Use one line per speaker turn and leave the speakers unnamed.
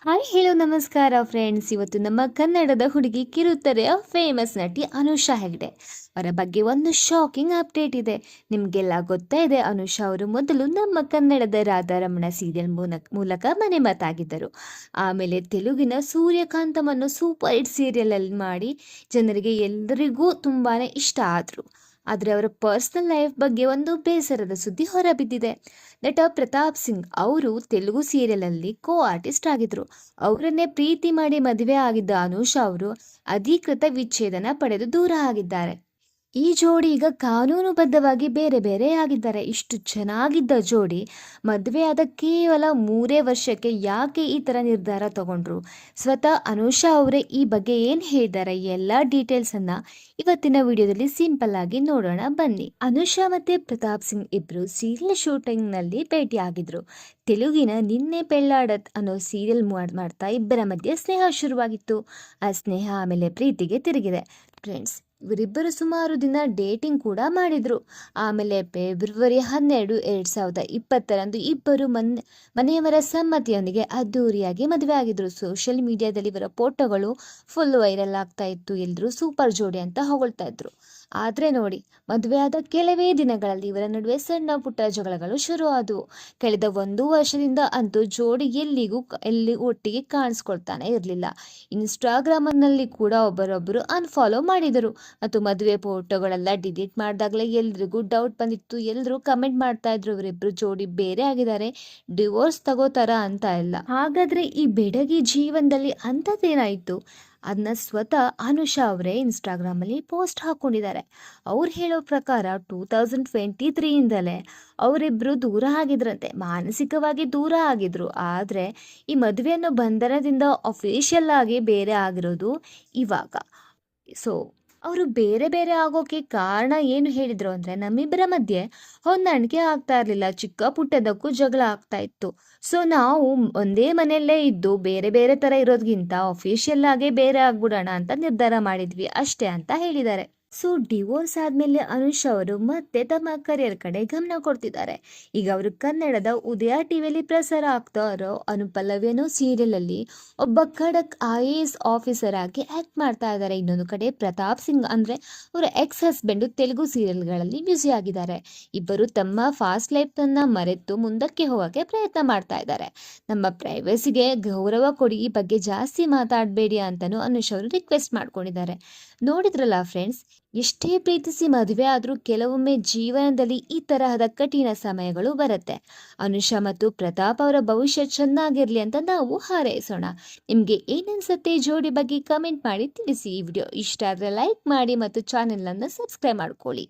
Hi ಹೇಳೋ ನಮಸ್ಕಾರ friends. ಇವತ್ತು ನಮ್ಮ ಕನ್ನಡದ ಹುಡುಗಿ ಕಿರುತೆರೆಯ ಫೇಮಸ್ ನಟಿ ಅನುಷಾ ಹೆಗ್ಡೆ ಅವರ ಬಗ್ಗೆ ಒಂದು ಶಾಕಿಂಗ್ ಅಪ್ಡೇಟ್ ಇದೆ. ನಿಮಗೆಲ್ಲ ಗೊತ್ತಾ ಇದೆ, ಅನುಷಾ ಅವರು ಮೊದಲು ನಮ್ಮ ಕನ್ನಡದ ರಾಧಾರಮಣ ಸೀರಿಯಲ್ ಮೂಲಕ ಮನೆ ಮಾತಾಗಿದ್ದರು. ಆಮೇಲೆ ತೆಲುಗಿನ ಸೂರ್ಯಕಾಂತಮನ್ನು ಸೂಪರ್ ಹಿಟ್ ಸೀರಿಯಲ್ ಅಲ್ಲಿ ಮಾಡಿ ಜನರಿಗೆ ಎಲ್ಲರಿಗೂ ತುಂಬಾನೇ ಇಷ್ಟ ಆದರು. ಆದರೆ ಅವರ ಪರ್ಸನಲ್ ಲೈಫ್ ಬಗ್ಗೆ ಒಂದು ಬೇಸರದ ಸುದ್ದಿ ಹೊರಬಿದ್ದಿದೆ. ನಟ ಪ್ರತಾಪ್ ಸಿಂಗ್ ಅವರು ತೆಲುಗು ಸೀರಿಯಲ್ ಅಲ್ಲಿ ಕೋ ಆರ್ಟಿಸ್ಟ್ ಆಗಿದ್ರು. ಅವರನ್ನೇ ಪ್ರೀತಿ ಮಾಡಿ ಮದುವೆ ಆಗಿದ್ದ ಅನುಷಾ ಅವರು ಅಧಿಕೃತ ವಿಚ್ಛೇದನ ಪಡೆದು ದೂರ ಆಗಿದ್ದಾರೆ. ಈ ಜೋಡಿ ಈಗ ಕಾನೂನುಬದ್ಧವಾಗಿ ಬೇರೆ ಬೇರೆ ಆಗಿದ್ದಾರೆ. ಇಷ್ಟು ಚೆನ್ನಾಗಿದ್ದ ಜೋಡಿ ಮದುವೆಯಾದ ಕೇವಲ 3 ವರ್ಷಕ್ಕೆ ಯಾಕೆ ಈ ತರ ನಿರ್ಧಾರ ತಗೊಂಡ್ರು? ಸ್ವತಃ ಅನುಷಾ ಅವರೇ ಈ ಬಗ್ಗೆ ಏನ್ ಹೇಳಿದ್ದಾರೆ, ಎಲ್ಲ ಡೀಟೇಲ್ಸ್ ಅನ್ನ ಇವತ್ತಿನ ವಿಡಿಯೋದಲ್ಲಿ ಸಿಂಪಲ್ ಆಗಿ ನೋಡೋಣ ಬನ್ನಿ. ಅನುಷಾ ಮತ್ತೆ ಪ್ರತಾಪ್ ಸಿಂಗ್ ಇಬ್ರು ಸೀರಿಯಲ್ ಶೂಟಿಂಗ್ ನಲ್ಲಿ ಭೇಟಿ ಆಗಿದ್ರು. ತೆಲುಗಿನ ನಿನ್ನೆ ಪೆಳ್ಳಾಡತ್ ಅನ್ನೋ ಸೀರಿಯಲ್ ಮಾಡ್ತಾ ಇಬ್ಬರ ಮಧ್ಯೆ ಸ್ನೇಹ ಶುರುವಾಗಿತ್ತು. ಆ ಸ್ನೇಹ ಆಮೇಲೆ ಪ್ರೀತಿಗೆ ತಿರುಗಿದೆ ಫ್ರೆಂಡ್ಸ್. ಇವರಿಬ್ಬರು ಸುಮಾರು ದಿನ ಡೇಟಿಂಗ್ ಕೂಡ ಮಾಡಿದ್ರು. ಆಮೇಲೆ ಫೆಬ್ರವರಿ 12, 2020ರಂದು ಇಬ್ಬರು ಮನೆಯವರ ಸಮ್ಮತಿಯೊಂದಿಗೆ ಅದ್ದೂರಿಯಾಗಿ ಮದುವೆ ಆಗಿದ್ರು. ಸೋಷಿಯಲ್ ಮೀಡಿಯಾದಲ್ಲಿ ಇವರ ಫೋಟೋಗಳು ಫುಲ್ ವೈರಲ್ ಆಗ್ತಾ ಇತ್ತು. ಎಲ್ರು ಸೂಪರ್ ಜೋಡಿ ಅಂತ ಹೊಗಳ್ತಾ ಇದ್ರು. ಆದ್ರೆ ನೋಡಿ, ಮದುವೆಯಾದ ಕೆಲವೇ ದಿನಗಳಲ್ಲಿ ಇವರ ನಡುವೆ ಸಣ್ಣ ಪುಟ್ಟ ಜಗಳಗಳು ಶುರು ಆದವು. ಕಳೆದ 1 ವರ್ಷದಿಂದ ಅಂತೂ ಜೋಡಿ ಎಲ್ಲಿ ಒಟ್ಟಿಗೆ ಕಾಣಿಸ್ಕೊಳ್ತಾನೆ ಇರಲಿಲ್ಲ. ಇನ್ಸ್ಟಾಗ್ರಾಮ್ನಲ್ಲಿ ಕೂಡ ಒಬ್ಬರೊಬ್ಬರು ಅನ್ಫಾಲೋ ಮಾಡಿದರು. ಮತ್ತು ಮದುವೆ ಫೋಟೋಗಳೆಲ್ಲ ಡಿಲೀಟ್ ಮಾಡಿದಾಗಲೇ ಎಲ್ರಿಗೂ ಡೌಟ್ ಬಂದಿತ್ತು. ಎಲ್ಲರೂ ಕಮೆಂಟ್ ಮಾಡ್ತಾ ಇದ್ರು, ಇವರಿಬ್ರು ಜೋಡಿ ಬೇರೆ ಆಗಿದ್ದಾರೆ, ಡಿವೋರ್ಸ್ ತಗೋತಾರ ಅಂತ ಎಲ್ಲ. ಹಾಗಾದ್ರೆ ಈ ಬೆಡಗಿ ಜೀವನದಲ್ಲಿ ಅಂಥದ್ದೇನಾಯ್ತು? ಅದನ್ನ ಸ್ವತಃ ಅನುಷಾ ಅವರೇ ಇನ್ಸ್ಟಾಗ್ರಾಮ್ ಅಲ್ಲಿ ಪೋಸ್ಟ್ ಹಾಕೊಂಡಿದ್ದಾರೆ. ಅವ್ರು ಹೇಳೋ ಪ್ರಕಾರ 2023ಇಂದಲೇ ಅವರಿಬ್ರು ದೂರ ಆಗಿದ್ರಂತೆ, ಮಾನಸಿಕವಾಗಿ ದೂರ ಆಗಿದ್ರು. ಆದ್ರೆ ಈ ಮದುವೆಯನ್ನು ಬಂಧನದಿಂದ ಅಫಿಷಿಯಲ್ ಆಗಿ ಬೇರೆ ಆಗಿರೋದು ಇವಾಗ. ಸೊ ಅವರು ಬೇರೆ ಬೇರೆ ಆಗೋಕೆ ಕಾರಣ ಏನು ಹೇಳಿದ್ರು ಅಂದ್ರೆ, ನಮ್ಮಿಬ್ಬರ ಮಧ್ಯೆ ಹೊಂದಾಣಿಕೆ ಆಗ್ತಾ ಇರ್ಲಿಲ್ಲ, ಚಿಕ್ಕ ಪುಟ್ಟದಕ್ಕೂ ಜಗಳ ಆಗ್ತಾ ಇತ್ತು. ಸೊ ನಾವು ಒಂದೇ ಮನೆಯಲ್ಲೇ ಇದ್ದು ಬೇರೆ ಬೇರೆ ತರ ಇರೋದ್ಗಿಂತ ಅಫಿಷಿಯಲ್ ಆಗಿ ಬೇರೆ ಆಗ್ಬಿಡೋಣ ಅಂತ ನಿರ್ಧಾರ ಮಾಡಿದ್ವಿ ಅಷ್ಟೇ ಅಂತ ಹೇಳಿದ್ದಾರೆ. ಸೊ ಡಿವೋರ್ಸ್ ಆದ್ಮೇಲೆ ಅನುಷಾ ಅವರು ಮತ್ತೆ ತಮ್ಮ ಕರಿಯರ್ ಕಡೆ ಗಮನ ಕೊಡ್ತಿದ್ದಾರೆ. ಈಗ ಅವರು ಕನ್ನಡದ ಉದಯ ಟಿವಿಯಲ್ಲಿ ಪ್ರಸಾರ ಆಗ್ತಾ ಇರೋ ಅನುಪಲ್ಲವಿ ಅನ್ನೋ ಸೀರಿಯಲ್ ಅಲ್ಲಿ ಒಬ್ಬ ಖಡಕ್ IAS ಆಫೀಸರ್ ಆಗಿ ಆಕ್ಟ್ ಮಾಡ್ತಾ ಇದ್ದಾರೆ. ಇನ್ನೊಂದು ಕಡೆ ಪ್ರತಾಪ್ ಸಿಂಗ್ ಅಂದ್ರೆ ಅವರ ಎಕ್ಸ್ ಹಸ್ಬೆಂಡ್ ತೆಲುಗು ಸೀರಿಯಲ್ಗಳಲ್ಲಿ ಬ್ಯುಸಿ ಆಗಿದ್ದಾರೆ. ಇಬ್ಬರು ತಮ್ಮ ಫಾಸ್ಟ್ ಲೈಫ್ ಅನ್ನ ಮರೆತು ಮುಂದಕ್ಕೆ ಹೋಗಕ್ಕೆ ಪ್ರಯತ್ನ ಮಾಡ್ತಾ ಇದ್ದಾರೆ. ನಮ್ಮ ಪ್ರೈವಸಿಗೆ ಗೌರವ ಕೊಡಿ, ಈ ಬಗ್ಗೆ ಜಾಸ್ತಿ ಮಾತಾಡಬೇಡಿ ಅಂತಾನು ಅನುಷ್ ಅವರು ರಿಕ್ವೆಸ್ಟ್ ಮಾಡ್ಕೊಂಡಿದ್ದಾರೆ. ನೋಡಿದ್ರಲ್ಲ ಫ್ರೆಂಡ್ಸ್, ಎಷ್ಟೇ ಪ್ರೀತಿಸಿ ಮದುವೆ ಆದ್ರೂ ಕೆಲವೊಮ್ಮೆ ಜೀವನದಲ್ಲಿ ಈ ತರಹದ ಕಠಿಣ ಸಮಯಗಳು ಬರುತ್ತೆ. ಅನುಷಾ ಮತ್ತು ಪ್ರತಾಪ್ ಅವರ ಭವಿಷ್ಯ ಚೆನ್ನಾಗಿರ್ಲಿ ಅಂತ ನಾವು ಹಾರೈಸೋಣ. ನಿಮ್ಗೆ ಏನನ್ಸುತ್ತೆ ಜೋಡಿ ಬಗ್ಗೆ ಕಮೆಂಟ್ ಮಾಡಿ ತಿಳಿಸಿ. ಈ ವಿಡಿಯೋ ಇಷ್ಟ ಆದ್ರೆ ಲೈಕ್ ಮಾಡಿ ಮತ್ತು ಚಾನೆಲ್ ಅನ್ನು ಸಬ್ಸ್ಕ್ರೈಬ್ ಮಾಡ್ಕೊಳ್ಳಿ.